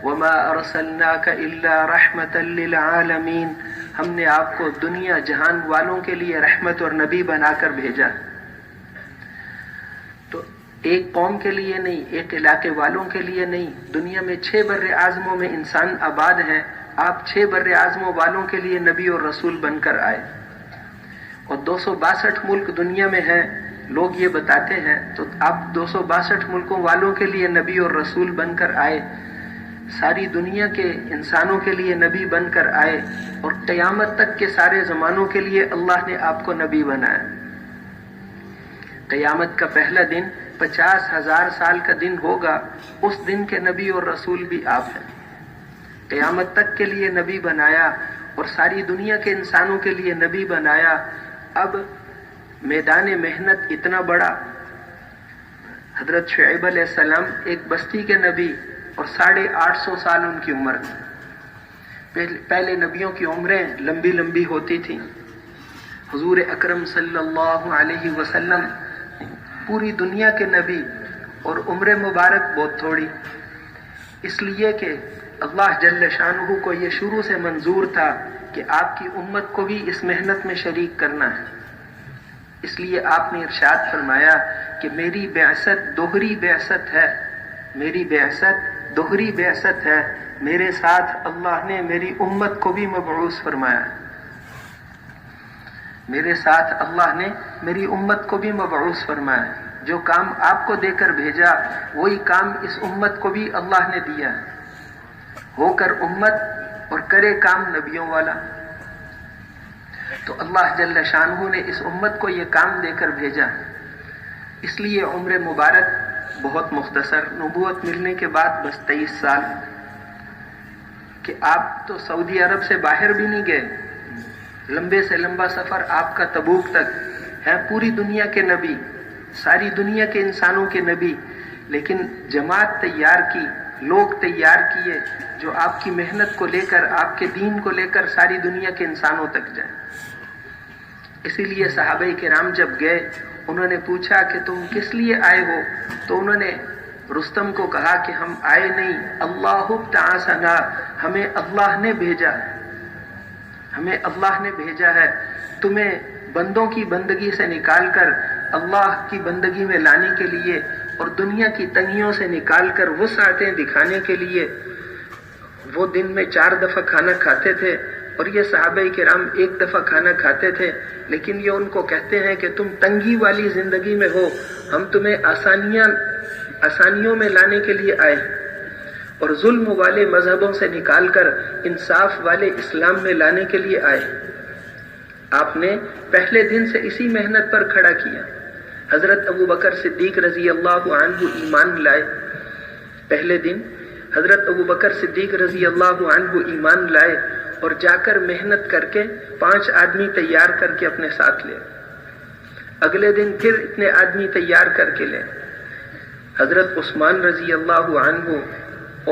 وما ارسلناک الا رحمتا للعالمین، ہم نے آپ کو دنیا جہان والوں کے لیے رحمت اور نبی بنا کر بھیجا۔ تو ایک قوم کے لیے نہیں، ایک علاقے والوں کے لیے نہیں، دنیا میں 6 بر اعظموں میں انسان آباد ہیں، آپ 6 بر اعظموں والوں کے لیے نبی اور رسول بن کر آئے۔ اور 262 ملک دنیا میں ہیں، لوگ یہ بتاتے ہیں، تو آپ 262 ملکوں والوں کے لیے نبی اور رسول بن کر آئے، ساری دنیا کے انسانوں کے لیے نبی بن کر آئے، اور قیامت تک کے سارے زمانوں کے لیے اللہ نے آپ کو نبی بنایا۔ قیامت کا پہلا دن 50,000 سال کا دن ہوگا، اس دن کے نبی اور رسول بھی آپ ہیں۔ قیامت تک کے لیے نبی بنایا اور ساری دنیا کے انسانوں کے لیے نبی بنایا۔ اب میدان محنت اتنا بڑا، حضرت شعیب علیہ السلام ایک بستی کے نبی اور 850 سال ان کی عمر تھی۔ پہلے نبیوں کی عمریں لمبی لمبی ہوتی تھیں، حضور اکرم صلی اللہ علیہ وسلم پوری دنیا کے نبی اور عمر مبارک بہت تھوڑی، اس لیے کہ اللہ جل شانہ کو یہ شروع سے منظور تھا کہ آپ کی امت کو بھی اس محنت میں شریک کرنا ہے۔ اس لیے آپ نے ارشاد فرمایا کہ میری بعثت دوہری بعثت ہے، میری بعثت دوہری بعثت ہے، میرے ساتھ اللہ نے میری امت کو بھی مبعوث فرمایا ہے، میرے ساتھ اللہ نے میری امت کو بھی مبعوث فرمایا ہے۔ جو کام آپ کو دے کر بھیجا وہی کام اس امت کو بھی اللہ نے دیا ہے، ہو کر امت اور کرے کام نبیوں والا۔ تو اللہ جل شانہ نے اس امت کو یہ کام دے کر بھیجا، اس لیے عمر مبارک بہت مختصر، نبوت ملنے کے بعد بس 23 سال، کہ آپ تو سعودی عرب سے باہر بھی نہیں گئے، لمبے سے لمبا سفر آپ کا تبوک تک ہے، پوری دنیا کے نبی، ساری دنیا کے انسانوں کے نبی، لیکن جماعت تیار کی، لوگ تیار کیے جو آپ کی محنت کو لے کر، آپ کے دین کو لے کر ساری دنیا کے انسانوں تک جائیں۔ اسی لیے صحابہ کرام جب گئے، انہوں نے پوچھا کہ تم کس لیے آئے ہو؟ تو انہوں نے رستم کو کہا کہ ہم آئے نہیں، اللہ ابتعثنا، ہمیں اللہ نے بھیجا ہے، ہمیں اللہ نے بھیجا ہے تمہیں بندوں کی بندگی سے نکال کر اللہ کی بندگی میں لانے کے لیے، اور دنیا کی تنگیوں سے نکال کر وسعتیں دکھانے کے لیے۔ وہ دن میں 4 دفعہ کھانا کھاتے تھے، اور یہ صحابہ کرام 1 دفعہ کھانا کھاتے تھے، لیکن یہ ان کو کہتے ہیں کہ تم تنگی والی زندگی میں ہو، ہم تمہیں آسانیوں میں لانے کے لیے آئے، اور ظلم والے مذہبوں سے نکال کر انصاف والے اسلام میں لانے کے لیے آئے۔ آپ نے پہلے دن سے اسی محنت پر کھڑا کیا۔ حضرت ابو بکر صدیق رضی اللہ عنہ ایمان لائے، پہلے دن حضرت ابو بکر صدیق رضی اللہ عنہ ایمان لائے، اور جا کر محنت کر کے 5 آدمی تیار کر کے اپنے ساتھ لے، اگلے دن پھر اتنے آدمی تیار کر کے لے۔ حضرت عثمان رضی اللہ عنہ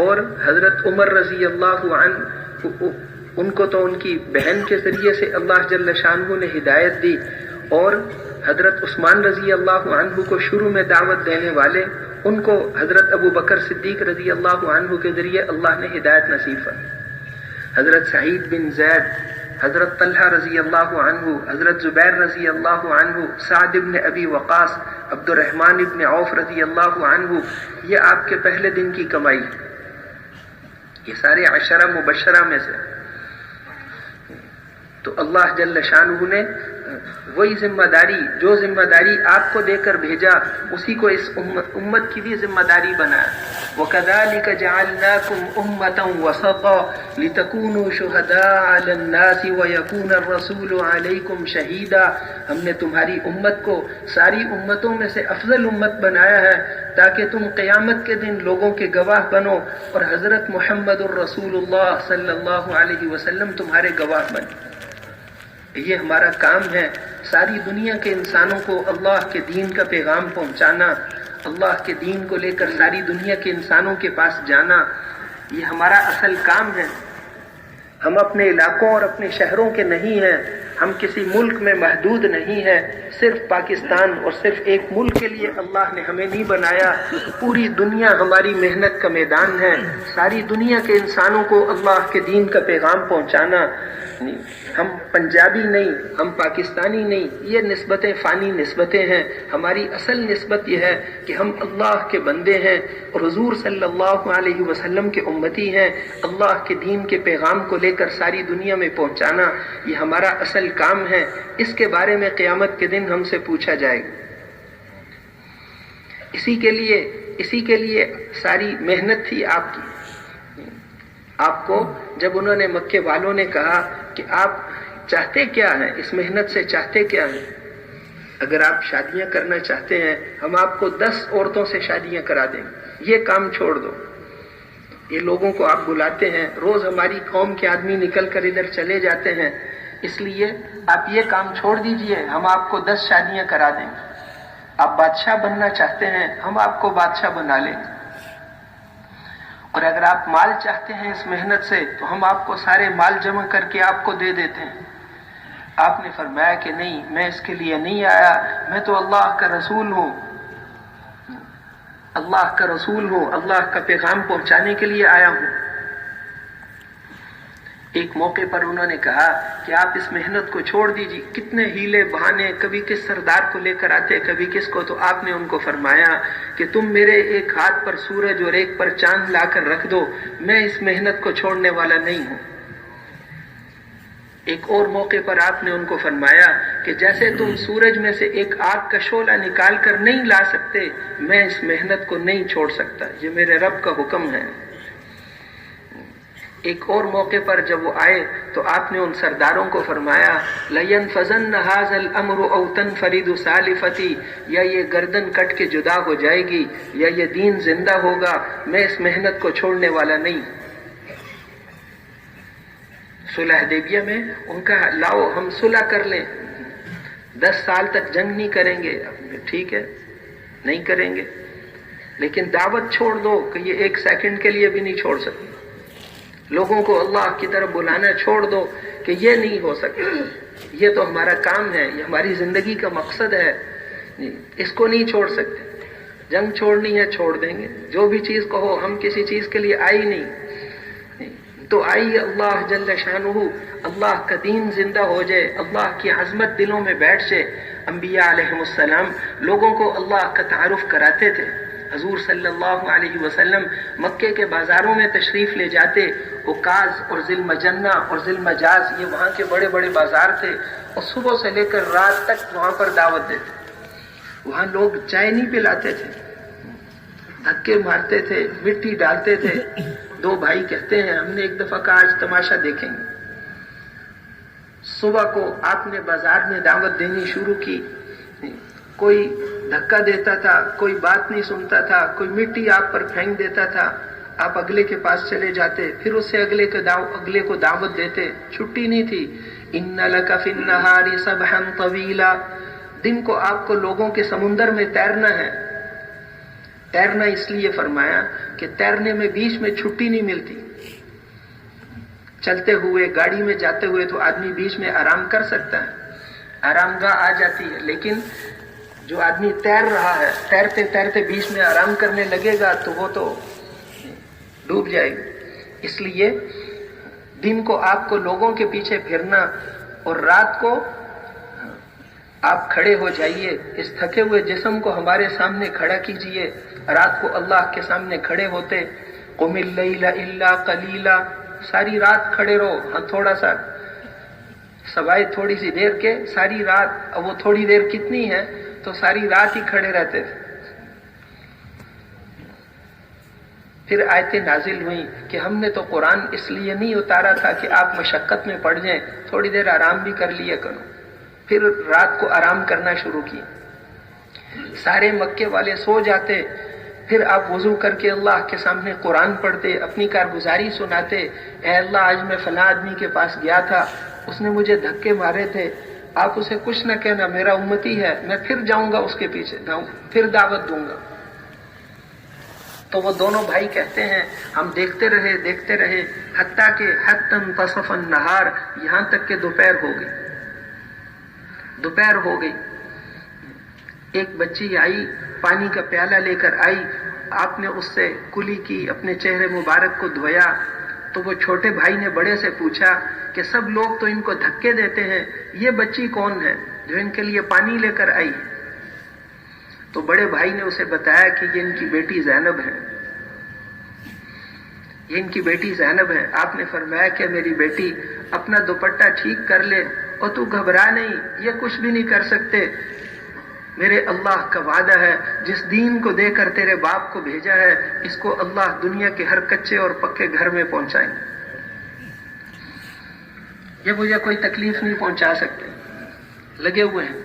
اور حضرت عمر رضی اللہ عنہ، ان کو تو ان کی بہن کے ذریعے سے اللہ جل شانہ نے ہدایت دی، اور حضرت عثمان رضی اللہ عنہ کو شروع میں دعوت دینے والے، ان کو حضرت ابو بکر صدیق رضی اللہ عنہ کے ذریعے اللہ نے ہدایت نصیب فرمائی۔ حضرت سعید بن زید، حضرت طلحہ رضی اللہ عنہ، حضرت زبیر رضی اللہ عنہ، سعد بن ابی وقاص، عبد الرحمن بن عوف رضی اللہ عنہ، یہ آپ کے پہلے دن کی کمائی، یہ سارے 10 مبشرہ میں سے۔ تو اللہ جل شانہ نے وہی ذمہ داری، جو ذمہ داری آپ کو دے کر بھیجا، اسی کو اس امت کی بھی ذمہ داری بنایا۔ وَكَذَلِكَ جَعَلْنَاكُمْ أُمَّةً وَسَطًا لِتَكُونُوا شُهَدَاءَ عَلَى النَّاسِ وَيَكُونَ الرَّسُولُ عَلَيْكُمْ شَهِيدًا، ہم نے تمہاری امت کو ساری امتوں میں سے افضل امت بنایا ہے تاکہ تم قیامت کے دن لوگوں کے گواہ بنو، اور حضرت محمد الرسول اللہ صلی اللہ علیہ وسلم تمہارے گواہ بنے۔ یہ ہمارا کام ہے، ساری دنیا کے انسانوں کو اللہ کے دین کا پیغام پہنچانا، اللہ کے دین کو لے کر ساری دنیا کے انسانوں کے پاس جانا، یہ ہمارا اصل کام ہے۔ ہم اپنے علاقوں اور اپنے شہروں کے نہیں ہیں، ہم کسی ملک میں محدود نہیں ہے، صرف پاکستان اور صرف ایک ملک کے لیے اللہ نے ہمیں نہیں بنایا، پوری دنیا ہماری محنت کا میدان ہے، ساری دنیا کے انسانوں کو اللہ کے دین کا پیغام پہنچانا۔ ہم پنجابی نہیں، ہم پاکستانی نہیں، یہ نسبتیں فانی نسبتیں ہیں، ہماری اصل نسبت یہ ہے کہ ہم اللہ کے بندے ہیں اور حضور صلی اللہ علیہ وسلم کے امتی ہیں۔ اللہ کے دین کے پیغام کو لے کر ساری دنیا میں پہنچانا یہ ہمارا اصل کام ہے، اس کے بارے میں قیامت کے دن ہم سے پوچھا جائے گا۔ اسی کے لیے ساری محنت تھی آپ کی۔ آپ کو جب انہوں نے مکے والوں نے کہا کہ آپ چاہتے کیا ہیں، اس محنت سے چاہتے کیا ہیں، اگر آپ شادیاں کرنا چاہتے ہیں ہم آپ کو 10 عورتوں سے شادیاں کرا دیں گے، یہ کام چھوڑ دو۔ یہ لوگوں کو آپ بلاتے ہیں، روز ہماری قوم کے آدمی نکل کر ادھر چلے جاتے ہیں، اس لیے آپ یہ کام چھوڑ دیجئے، ہم آپ کو 10 شادیاں کرا دیں گے۔ آپ بادشاہ بننا چاہتے ہیں ہم آپ کو بادشاہ بنا لیں گے، اور اگر آپ مال چاہتے ہیں اس محنت سے تو ہم آپ کو سارے مال جمع کر کے آپ کو دے دیتے ہیں۔ آپ نے فرمایا کہ نہیں، میں اس کے لیے نہیں آیا، میں تو اللہ کا رسول ہوں، اللہ کا رسول ہوں، اللہ کا پیغام پہنچانے کے لیے آیا ہوں۔ ایک موقع پر انہوں نے کہا کہ آپ اس محنت کو چھوڑ دیجیے، کتنے ہیلے بہانے، کبھی کس سردار کو لے کر آتے، کبھی کس کو، تو آپ نے ان کو فرمایا کہ تم میرے ایک ہاتھ پر سورج اور ایک پر چاند لا کر رکھ دو، میں اس محنت کو چھوڑنے والا نہیں ہوں۔ ایک اور موقع پر آپ نے ان کو فرمایا کہ جیسے تم سورج میں سے ایک آگ کا شعلہ نکال کر نہیں لا سکتے، میں اس محنت کو نہیں چھوڑ سکتا، یہ میرے رب کا حکم ہے۔ ایک اور موقع پر جب وہ آئے تو آپ نے ان سرداروں کو فرمایا لَيَنْفَذَنَّ هَذَا الْأَمْرُ أَوْ تَنْفَرِدُ سَالِفَتِي، یا یہ گردن کٹ کے جدا ہو جائے گی یا یہ دین زندہ ہوگا، میں اس محنت کو چھوڑنے والا نہیں۔ صلح حدیبیہ میں ان کا لاؤ ہم صلح کر لیں، 10 سال تک جنگ نہیں کریں گے، ٹھیک ہے نہیں کریں گے، لیکن دعوت چھوڑ دو کہ یہ 1 سیکنڈ کے لیے بھی نہیں چھوڑ سکتے، لوگوں کو اللہ کی طرف بلانا چھوڑ دو کہ یہ نہیں ہو سکتا، یہ تو ہمارا کام ہے، یہ ہماری زندگی کا مقصد ہے، اس کو نہیں چھوڑ سکتے۔ جنگ چھوڑنی ہے چھوڑ دیں گے، جو بھی چیز کہو، ہم کسی چیز کے لیے آئی نہیں، تو آئی اللہ جل شانہ، اللہ کا دین زندہ ہو جائے، اللہ کی عظمت دلوں میں بیٹھ جائے۔ انبیاء علیہ السلام لوگوں کو اللہ کا تعارف کراتے تھے۔ حضور صلی اللہ علیہ وسلم مکے کے بازاروں میں تشریف لے جاتے، عکاظ اور ذی المجنہ اور ذی المجاز، یہ وہاں کے بڑے بڑے بازار تھے، اور صبح سے لے کر رات تک وہاں پر دعوت دیتے۔ وہاں لوگ چائے نہیں پلاتے تھے، دھکے مارتے تھے، مٹی ڈالتے تھے۔ 2 بھائی کہتے ہیں ہم نے ایک دفعہ کہا آج تماشا دیکھیں گے۔ صبح کو آپ نے بازار میں دعوت دینی شروع کی، کوئی دھکا دیتا تھا، کوئی بات نہیں سنتا تھا، کوئی مٹی آپ پر پھینک دیتا تھا، آپ اگلے کے پاس چلے جاتے، پھر اس سے اگلے کو دعوت دیتے، چھٹی نہیں تھی۔ ان لک فی النہار سبحا طویلا، دن کو آپ کو لوگوں کے سمندر میں تیرنا ہے۔ تیرنا اس لیے فرمایا کہ تیرنے میں بیچ میں چھٹی نہیں ملتی۔ چلتے ہوئے، گاڑی میں جاتے ہوئے تو آدمی بیچ میں آرام کر سکتا ہے، آرام گاہ آ جاتی ہے، لیکن جو آدمی تیر رہا ہے، تیرتے تیرتے بیچ میں آرام کرنے لگے گا تو وہ تو ڈوب جائے گا۔ اس لیے دن کو آپ کو لوگوں کے پیچھے پھرنا، اور رات کو آپ کھڑے ہو جائیے، اس تھکے ہوئے جسم کو ہمارے سامنے کھڑا کیجئے۔ رات کو اللہ کے سامنے کھڑے ہوتے، قم اللیل الا قلیلا، ساری رات کھڑے رہو، ہاں تھوڑا سا سوائے تھوڑی سی دیر کے، ساری رات، اب وہ تھوڑی دیر کتنی ہے، تو ساری رات ہی کھڑے رہتے تھے۔ پھر آیتیں نازل ہوئیں کہ ہم نے تو قرآن اس لیے نہیں اتارا تھا کہ آپ مشقت میں پڑ جائیں، تھوڑی دیر آرام بھی کر لیا کرو۔ پھر رات کو آرام کرنا شروع کی، سارے مکے والے سو جاتے، پھر آپ وضو کر کے اللہ کے سامنے قرآن پڑھتے، اپنی کارگزاری سناتے، اے اللہ آج میں فلاں آدمی کے پاس گیا تھا، اس نے مجھے دھکے مارے تھے، آپ اسے کچھ نہ کہنا، میرا امتی ہے، میں پھر جاؤں گا اس کے پیچھے، پھر دعوت دوں گا۔ تو وہ دونوں بھائی کہتے ہیں ہم دیکھتے رہے حتیٰ کہ حتی انتصف النہار، یہاں تک کہ دوپہر ہو گئی۔ دوپہر ہو گئی، ایک بچی آئی، پانی کا پیالہ لے کر آئی، آپ نے اس سے کلی کی، اپنے چہرے مبارک کو دھویا، تو وہ چھوٹے بھائی نے بڑے سے پوچھا کہ سب لوگ تو ان کو دھکے دیتے ہیں، یہ بچی کون ہے جو ان کے لیے پانی لے کر آئی؟ تو بڑے بھائی نے اسے بتایا کہ یہ ان کی بیٹی زینب ہے، یہ ان کی بیٹی زینب ہے۔ آپ نے فرمایا کہ میری بیٹی اپنا دوپٹہ ٹھیک کر لے اور تو گھبرا نہیں، یہ کچھ بھی نہیں کر سکتے، میرے اللہ کا وعدہ ہے جس دین کو دے کر تیرے باپ کو بھیجا ہے اس کو اللہ دنیا کے ہر کچے اور پکے گھر میں پہنچائیں، یہ مجھے کوئی تکلیف نہیں پہنچا سکتے۔ لگے ہوئے ہیں۔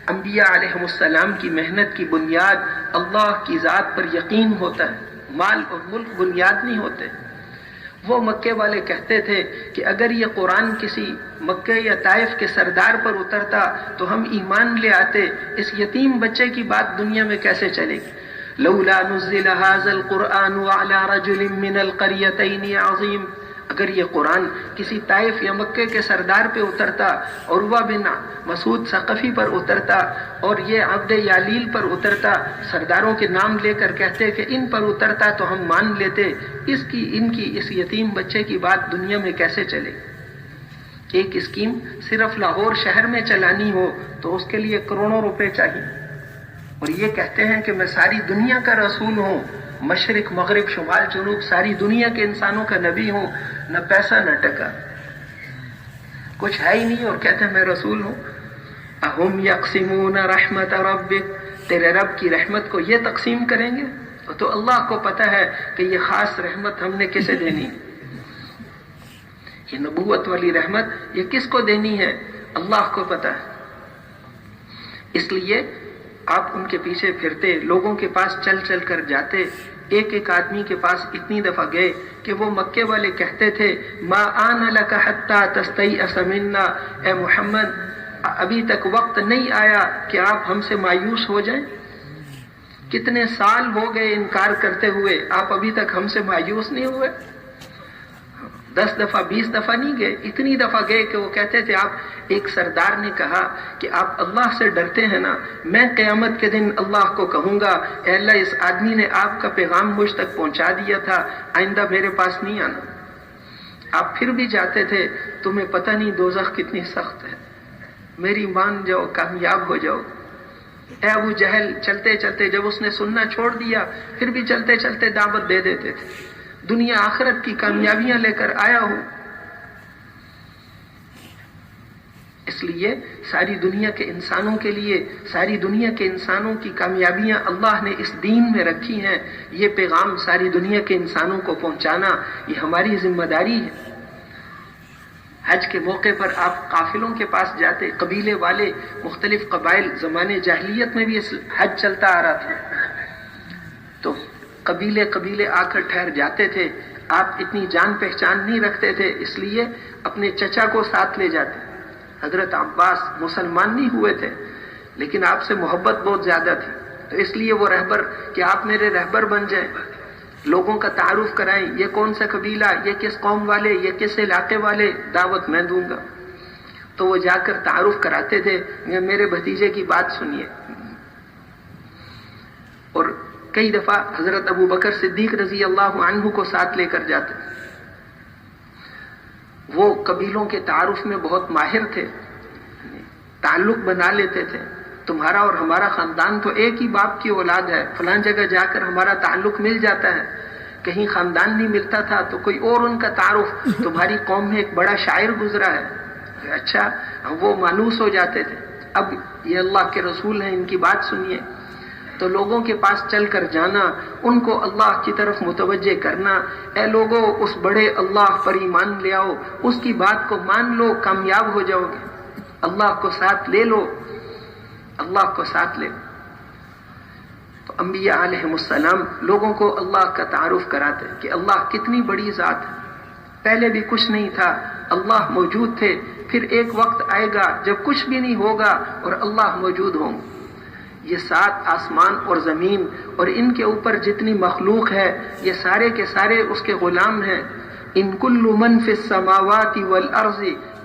انبیاء علیہ السلام کی محنت کی بنیاد اللہ کی ذات پر یقین ہوتا ہے، مال اور ملک بنیاد نہیں ہوتے۔ وہ مکے والے کہتے تھے کہ اگر یہ قرآن کسی مکے یا طائف کے سردار پر اترتا تو ہم ایمان لے آتے، اس یتیم بچے کی بات دنیا میں کیسے چلے گی؟ لولا نزل هذا القرآن على رجل من القريتين عظيم، اگر یہ قرآن کسی طائف یا مکے کے سردار پہ اترتا، عروہ بن مسعود ثقفی پر اترتا، اور یہ عبد یالیل پر اترتا، سرداروں کے نام لے کر کہتے کہ ان پر اترتا تو ہم مان لیتے، ان کی اس یتیم بچے کی بات دنیا میں کیسے چلے؟ ایک اسکیم صرف لاہور شہر میں چلانی ہو تو اس کے لیے کروڑوں روپے چاہیے، اور یہ کہتے ہیں کہ میں ساری دنیا کا رسول ہوں، مشرق مغرب شمال جنوب ساری دنیا کے انسانوں کا نبی ہوں، نہ پیسہ نہ ٹکا، کچھ ہے ہی نہیں، اور کہتے ہیں میں رسول ہوں۔ اہم یقسمون رحمت ربک، تیرے رب کی رحمت کو یہ تقسیم کریں گے؟ تو اللہ کو پتہ ہے کہ یہ خاص رحمت ہم نے کسے دینی ہے، یہ نبوت والی رحمت یہ کس کو دینی ہے، اللہ کو پتہ ہے۔ اس لیے آپ ان کے پیچھے پھرتے، لوگوں کے پاس چل چل کر جاتے، ایک آدمی کے پاس اتنی دفعہ گئے کہ وہ مکے والے کہتے تھے ما آن لک حتی تستیأس منا، اے محمد ابھی تک وقت نہیں آیا کہ آپ ہم سے مایوس ہو جائیں، کتنے سال ہو گئے انکار کرتے ہوئے، آپ ابھی تک ہم سے مایوس نہیں ہوئے؟ 10 دفعہ 20 دفعہ نہیں گئے، اتنی دفعہ گئے کہ وہ کہتے تھے آپ، ایک سردار نے کہا کہ آپ اللہ سے ڈرتے ہیں نا، میں قیامت کے دن اللہ کو کہوں گا اے اللہ اس آدمی نے آپ کا پیغام مجھ تک پہنچا دیا تھا، آئندہ میرے پاس نہیں آنا۔ آپ پھر بھی جاتے تھے، تمہیں پتہ نہیں دوزخ کتنی سخت ہے، میری مان جاؤ کامیاب ہو جاؤ۔ اے ابو جہل چلتے چلتے جب اس نے سننا چھوڑ دیا پھر بھی چلتے چلتے دعوت دے دیتے تھے، دنیا آخرت کی کامیابیاں لے کر آیا ہوں۔ اس لیے ساری دنیا کے انسانوں کے لیے، ساری دنیا کے انسانوں کی کامیابیاں اللہ نے اس دین میں رکھی ہیں، یہ پیغام ساری دنیا کے انسانوں کو پہنچانا یہ ہماری ذمہ داری ہے۔ حج کے موقع پر آپ قافلوں کے پاس جاتے، قبیلے والے، مختلف قبائل، زمانے جاہلیت میں بھی حج چلتا آ رہا تھا، تو قبیلے آ کر ٹھہر جاتے تھے، آپ اتنی جان پہچان نہیں رکھتے تھے، اس لیے اپنے چچا کو ساتھ لے جاتے۔ حضرت عباس مسلمان نہیں ہوئے تھے لیکن آپ سے محبت بہت زیادہ تھی، تو اس لیے وہ رہبر کہ آپ میرے رہبر بن جائیں، لوگوں کا تعارف کرائیں، یہ کون سا قبیلہ، یہ کس قوم والے، یہ کس علاقے والے، دعوت میں دوں گا۔ تو وہ جا کر تعارف کراتے تھے، میرے بھتیجے کی بات سنیے۔ اور کئی دفعہ حضرت ابو بکر صدیق رضی اللہ عنہ کو ساتھ لے کر جاتے، وہ قبیلوں کے تعارف میں بہت ماہر تھے، تعلق بنا لیتے تھے، تمہارا اور ہمارا خاندان تو ایک ہی باپ کی اولاد ہے، فلان جگہ جا کر ہمارا تعلق مل جاتا ہے، کہیں خاندان نہیں ملتا تھا تو کوئی اور ان کا تعارف، تمہاری قوم میں ایک بڑا شاعر گزرا ہے، اچھا وہ مانوس ہو جاتے تھے۔ اب یہ اللہ کے رسول ہیں، ان کی بات سنیے، تو لوگوں کے پاس چل کر جانا، ان کو اللہ کی طرف متوجہ کرنا، اے لوگوں اس بڑے اللہ پر ایمان لے آؤ، اس کی بات کو مان لو، کامیاب ہو جاؤ گے، اللہ کو ساتھ لے لو، اللہ کو ساتھ لے۔ تو انبیاء علیہ السلام لوگوں کو اللہ کا تعارف کراتے کہ اللہ کتنی بڑی ذات ہے، پہلے بھی کچھ نہیں تھا، اللہ موجود تھے، پھر ایک وقت آئے گا جب کچھ بھی نہیں ہوگا اور اللہ موجود ہوں گے۔ یہ 7 آسمان اور زمین اور ان کے اوپر جتنی مخلوق ہے یہ سارے کے سارے اس کے غلام ہیں۔ ان کل من فی السماوات والارض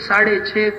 6.5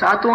7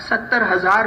70,000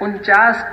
49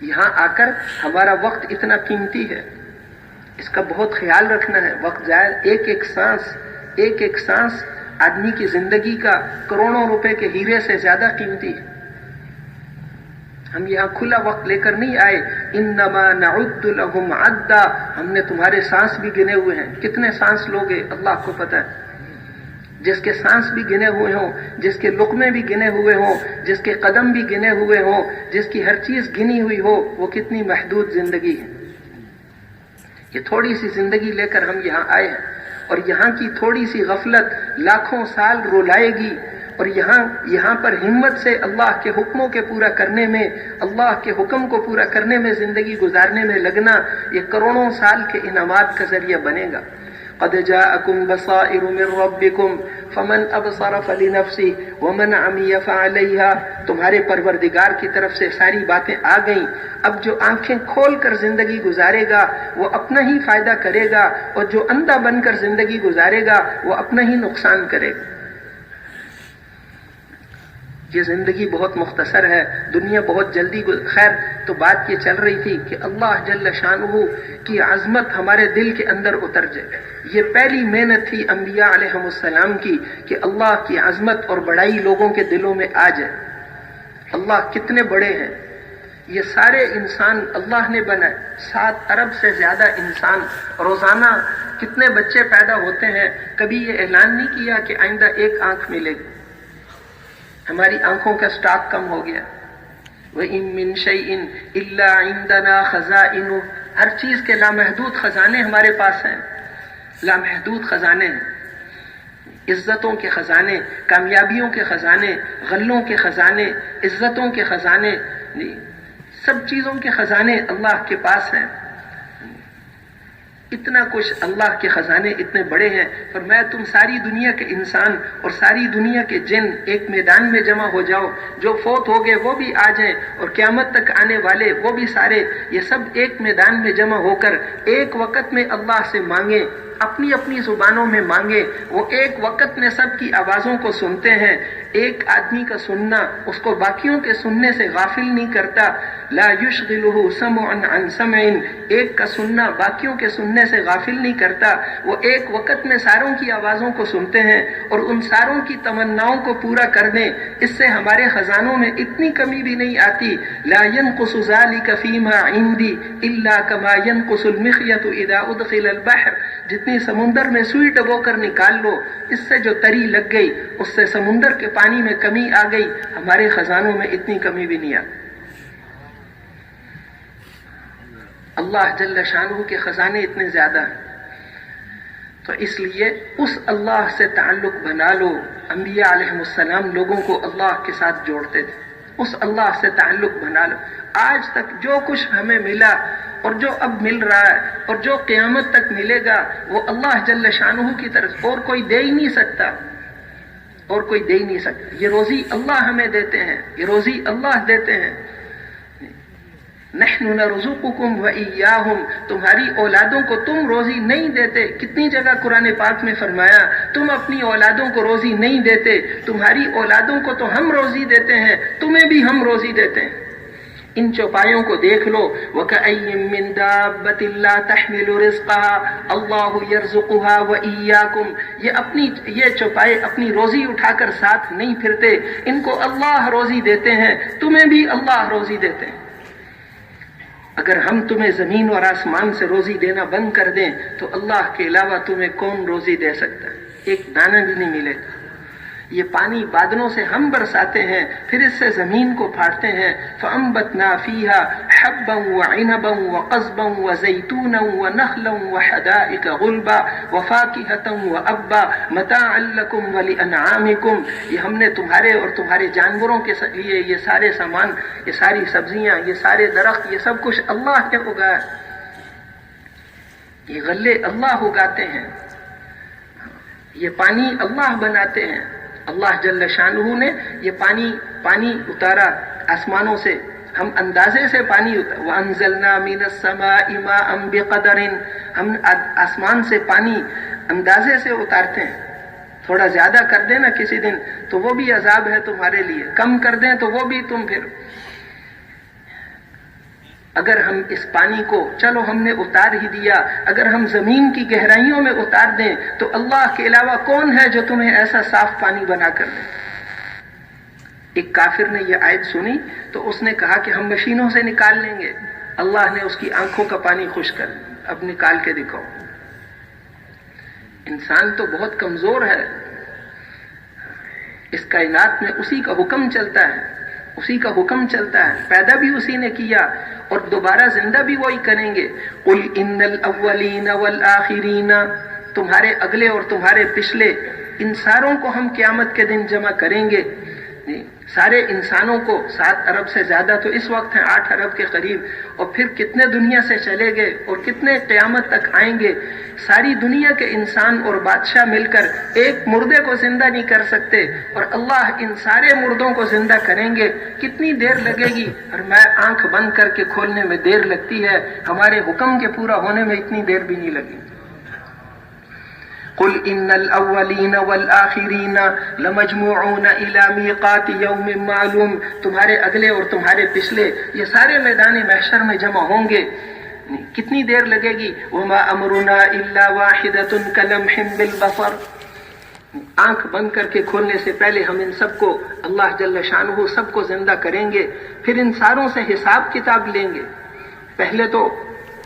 یہاں آ کر ہمارا وقت اتنا قیمتی ہے، اس کا بہت خیال رکھنا ہے. وقت ضائع، ایک ایک سانس آدمی کی زندگی کا کروڑوں روپے کے ہیرے سے زیادہ قیمتی ہے. ہم یہاں کھلا وقت لے کر نہیں آئے. انما نعد لهم عدا، ہم نے تمہارے سانس بھی گنے ہوئے ہیں. کتنے سانس لوگے اللہ کو پتہ ہے. جس کے سانس بھی گنے ہوئے ہوں، جس کے لقمے بھی گنے ہوئے ہوں، جس کے قدم بھی گنے ہوئے ہوں، جس کی ہر چیز گنی ہوئی ہو، وہ کتنی محدود زندگی ہے. یہ تھوڑی سی زندگی لے کر ہم یہاں آئے ہیں، اور یہاں کی تھوڑی سی غفلت لاکھوں سال رولائے گی. اور یہاں پر ہمت سے اللہ کے حکموں کے پورا کرنے میں، اللہ کے حکم کو پورا کرنے میں زندگی گزارنے میں لگنا، یہ کروڑوں سال کے انعامات کا ذریعہ بنے گا. قد جاءکم بصائر من ربکم فمن ابصر فلنفسه ومن عمی فعلیہا، تمہارے پروردگار کی طرف سے ساری باتیں آ گئیں. اب جو آنکھیں کھول کر زندگی گزارے گا وہ اپنا ہی فائدہ کرے گا، اور جو اندھا بن کر زندگی گزارے گا وہ اپنا ہی نقصان کرے گا. یہ زندگی بہت مختصر ہے، دنیا بہت جلدی خیر تو بات یہ چل رہی تھی کہ اللہ جل شانہ کی عظمت ہمارے دل کے اندر اتر جائے. یہ پہلی محنت تھی انبیاء علیہم السلام کی کہ اللہ کی عظمت اور بڑائی لوگوں کے دلوں میں آ جائے. اللہ کتنے بڑے ہیں. یہ سارے انسان اللہ نے بنائے. 7 ارب سے زیادہ انسان، روزانہ کتنے بچے پیدا ہوتے ہیں. کبھی یہ اعلان نہیں کیا کہ آئندہ ایک آنکھ ملے گی. ہماری آنکھوں کا سٹاک کم ہو گیا. وَإِن مِّن شَيْءٍ إِلَّا عِندَنَا خَزَائِنُهُ، ہر چیز کے لامحدود خزانے ہمارے پاس ہیں. لامحدود خزانے ہیں، عزتوں کے خزانے، کامیابیوں کے خزانے، غلوں کے خزانے، عزتوں کے خزانے، سب چیزوں کے خزانے اللہ کے پاس ہیں. اتنا کچھ اللہ کے خزانے اتنے بڑے ہیں. فرمایا تم ساری دنیا کے انسان اور ساری دنیا کے جن ایک میدان میں جمع ہو جاؤ. جو فوت ہو گئے وہ بھی آ جائیں، اور قیامت تک آنے والے وہ بھی سارے، یہ سب ایک میدان میں جمع ہو کر ایک وقت میں اللہ سے مانگیں، اپنی اپنی زبانوں میں مانگے. وہ ایک وقت میں سب کی آوازوں کو سنتے ہیں. ایک آدمی کا سننا اس کو باقیوں کے سننے سے غافل نہیں کرتا. لا یشغلہ سمع عن سمع، ایک کا سننا باقیوں کے سننے سے غافل نہیں کرتا. وہ ایک وقت میں ساروں کی آوازوں کو سنتے ہیں اور ان ساروں کی تمناؤں کو پورا کر دیں. اس سے ہمارے خزانوں میں اتنی کمی بھی نہیں آتی. لا ينقص ذلك فيما عندي الا كما ينقص المخيط اذا ادخل البحر، جتنی سمندر میں سوئی ڈبو کر نکال لو، اس سے جو تری لگ گئی اس سے سمندر کے پانی میں کمی آ گئی. ہمارے خزانوں میں اتنی کمی بھی نہیں آتی. اللہ جل شانہ کے خزانے اتنے زیادہ ہیں. تو اس لیے اس اللہ سے تعلق بنا لو. انبیاء علیہم السلام لوگوں کو اللہ کے ساتھ جوڑتے تھے. اس اللہ سے تعلق بنا لو. آج تک جو کچھ ہمیں ملا اور جو اب مل رہا ہے اور جو قیامت تک ملے گا وہ اللہ جل شانہ کی طرف، اور کوئی دے ہی نہیں سکتا، اور کوئی دے ہی نہیں سکتا. یہ روزی اللہ ہمیں دیتے ہیں، یہ روزی اللہ دیتے ہیں. نحن نرزقکم وإیاہم، تمہاری اولادوں کو تم روزی نہیں دیتے. کتنی جگہ قرآن پاک میں فرمایا تم اپنی اولادوں کو روزی نہیں دیتے. تمہاری اولادوں کو تو ہم روزی دیتے ہیں، تمہیں بھی ہم روزی دیتے ہیں. ان چوپایوں کو دیکھ لو. وَكَأَيٍّ مِّن دَابَّةٍ لَّا تَحْمِلُ رِزْقَهَا اللَّهُ يَرْزُقُهَا وَإِيَّاكُمْ، یہ چوپائے اپنی روزی اٹھا کر ساتھ نہیں پھرتے. ان کو اللہ روزی دیتے ہیں، تمہیں بھی اللہ روزی دیتے ہیں. اگر ہم تمہیں زمین اور آسمان سے روزی دینا بند کر دیں تو اللہ کے علاوہ تمہیں کون روزی دے سکتا ہے؟ ایک دانہ بھی نہیں ملے گا. یہ پانی بادلوں سے ہم برساتے ہیں، پھر اس سے زمین کو پھاڑتے ہیں. فَأَنبَتْنَا فِيهَا حَبًّا وَعِنَبًا وَقَضْبًا وَزَيْتُونًا وَنَخْلًا وَحَدَائِقَ غُلْبًا وَفَاكِهَةً وَأَبًّا مَتَاعًا لَكُمْ وَلِأَنْعَامِكُمْ. یہ ہم نے تمہارے اور تمہارے جانوروں کے لیے یہ سارے سامان، یہ ساری سبزیاں، یہ سارے درخت، یہ سب کچھ اللہ نے اگایا. یہ غلے اللہ اگاتے ہیں، یہ پانی اللہ بناتے ہیں. اللہ جل شانہ نے یہ پانی اتارا آسمانوں سے. ہم اندازے سے پانی وَأَنزَلْنَا مِنَ السَّمَاءِ مَاءً بِقَدَرٍ، ہم آسمان سے پانی اندازے سے اتارتے ہیں. تھوڑا زیادہ کر دیں نا کسی دن تو وہ بھی عذاب ہے تمہارے لیے، کم کر دیں تو وہ بھی تم پھر. اگر ہم اس پانی کو چلو ہم نے اتار ہی دیا، اگر ہم زمین کی گہرائیوں میں اتار دیں تو اللہ کے علاوہ کون ہے جو تمہیں ایسا صاف پانی بنا کر دے؟ ایک کافر نے یہ آیت سنی تو اس نے کہا کہ ہم مشینوں سے نکال لیں گے۔ اللہ نے اس کی آنکھوں کا پانی خشک کر دیا، اب نکال کے دکھاؤ۔ انسان تو بہت کمزور ہے، اس کائنات میں اسی کا حکم چلتا ہے، اسی کا حکم چلتا ہے، پیدا بھی اسی نے کیا اور دوبارہ زندہ بھی وہی کریں گے۔ قُلْ إِنَّ الْأَوَّلِينَ وَالْآخِرِينَ، تمہارے اگلے اور تمہارے پچھلے ان ساروں کو ہم قیامت کے دن جمع کریں گے۔ سارے انسانوں کو 7 ارب سے زیادہ تو اس وقت ہیں، 8 ارب کے قریب، اور پھر کتنے دنیا سے چلے گئے اور کتنے قیامت تک آئیں گے۔ ساری دنیا کے انسان اور بادشاہ مل کر ایک مردے کو زندہ نہیں کر سکتے، اور اللہ ان سارے مردوں کو زندہ کریں گے۔ کتنی دیر لگے گی؟ اور میں آنکھ بند کر کے کھولنے میں دیر لگتی ہے، ہمارے حکم کے پورا ہونے میں اتنی دیر بھی نہیں لگی۔ قُلْ إِنَّ الْأَوَّلِينَ وَالْآخِرِينَ لَمَجْمُوعُونَ إِلَى مِيقَاتِ يَوْمٍ مَّعْلُومٍ، تمہارے اگلے اور تمہارے پچھلے یہ سارے میدان محشر میں جمع ہوں گے۔ کتنی دیر لگے گی؟ وَمَا أَمْرُنَا إِلَّا وَاحِدَةٌ كَلَمْحٍ بِالْبَصَرِ، آنکھ بند کر کے کھولنے سے پہلے ہم ان سب کو، اللہ جل شانہ سب کو زندہ کریں گے، پھر ان ساروں سے حساب کتاب لیں گے۔ پہلے تو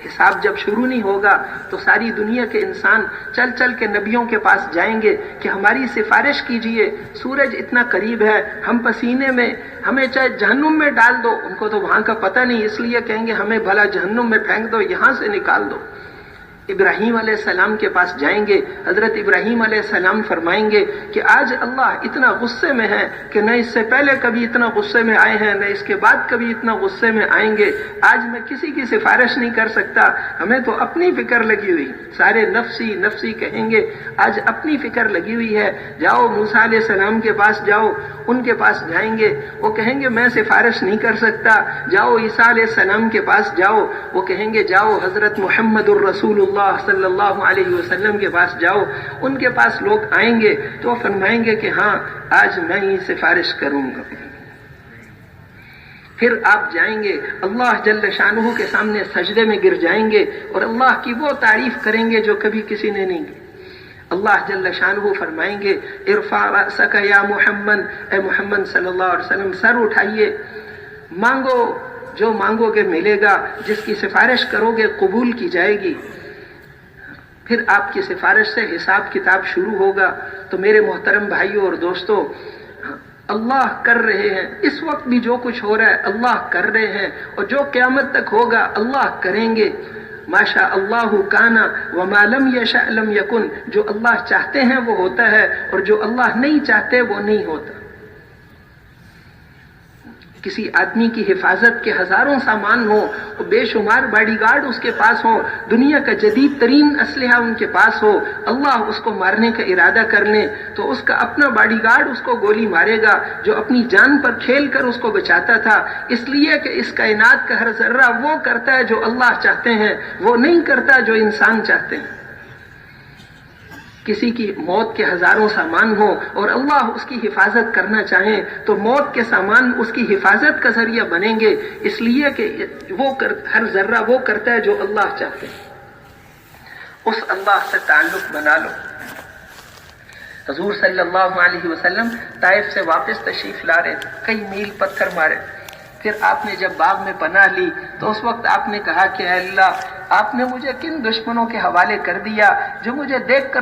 حساب جب شروع نہیں ہوگا تو ساری دنیا کے انسان چل چل کے نبیوں کے پاس جائیں گے کہ ہماری سفارش کیجئے، سورج اتنا قریب ہے، ہم پسینے میں، ہمیں چاہے جہنم میں ڈال دو۔ ان کو تو وہاں کا پتہ نہیں، اس لیے کہیں گے ہمیں بھلا جہنم میں پھینک دو، یہاں سے نکال دو۔ ابراہیم علیہ السلام کے پاس جائیں گے، حضرت ابراہیم علیہ السلام فرمائیں گے کہ آج اللہ اتنا غصے میں ہے کہ نہ اس سے پہلے کبھی اتنا غصے میں آئے ہیں، نہ اس کے بعد کبھی اتنا غصے میں آئیں گے۔ آج میں کسی کی سفارش نہیں کر سکتا، ہمیں تو اپنی فکر لگی ہوئی، سارے نفسی نفسی کہیں گے، آج اپنی فکر لگی ہوئی ہے۔ جاؤ موسیٰ علیہ السلام کے پاس جاؤ، ان کے پاس جائیں گے، وہ کہیں گے میں سفارش نہیں کر سکتا۔ جاؤ عیسیٰ علیہ السلام کے پاس جاؤ، وہ کہیں گے جاؤ حضرت محمد الرسول اللہ صلی اللہ علیہ وسلم کے پاس جاؤ۔ ان کے پاس لوگ آئیں گے تو وہ فرمائیں گے کہ ہاں آج میں ہی سفارش کروں گا۔ پھر آپ جائیں گے اللہ جل شانہ کے سامنے سجدے میں گر جائیں گے اور اللہ کی وہ تعریف کریں گے جو کبھی کسی نے نہیں کی۔ اللہ جل شانہ فرمائیں گے ارفع رأسک یا محمد، اے محمد صلی اللہ علیہ وسلم سر اٹھائیے، مانگو، جو مانگو گے ملے گا، جس کی سفارش کرو گے قبول کی جائے گی۔ پھر آپ کی سفارش سے حساب کتاب شروع ہوگا۔ تو میرے محترم بھائیوں اور دوستوں، اللہ کر رہے ہیں، اس وقت بھی جو کچھ ہو رہا ہے اللہ کر رہے ہیں، اور جو قیامت تک ہوگا اللہ کریں گے۔ ما شاء اللہ کان وما لم یشاء لم یکن، جو اللہ چاہتے ہیں وہ ہوتا ہے، اور جو اللہ نہیں چاہتے وہ نہیں ہوتا۔ کسی آدمی کی حفاظت کے ہزاروں سامان ہوں، اور بے شمار باڈی گارڈ اس کے پاس ہوں، دنیا کا جدید ترین اسلحہ ان کے پاس ہو، اللہ اس کو مارنے کا ارادہ کر لیں تو اس کا اپنا باڈی گارڈ اس کو گولی مارے گا، جو اپنی جان پر کھیل کر اس کو بچاتا تھا، اس لیے کہ اس کائنات کا ہر ذرہ وہ کرتا ہے جو اللہ چاہتے ہیں، وہ نہیں کرتا جو انسان چاہتے ہیں۔ کسی کی موت کے ہزاروں سامان ہوں اور اللہ اس کی حفاظت کرنا چاہیں تو موت کے سامان اس کی حفاظت کا ذریعہ بنیں گے، اس لیے کہ ہر ذرہ وہ کرتا ہے جو اللہ چاہتے ہیں۔ اس اللہ سے تعلق بنا لو۔ حضور صلی اللہ علیہ وسلم طائف سے واپس تشریف لا رہے تھے، کئی میل پتھر مارے، پھر آپ نے جب باغ میں پناہ لی تو اس وقت آپ نے کہا کہ اے اللہ، آپ نے مجھے کن دشمنوں کے حوالے کر دیا جو مجھے دیکھ کر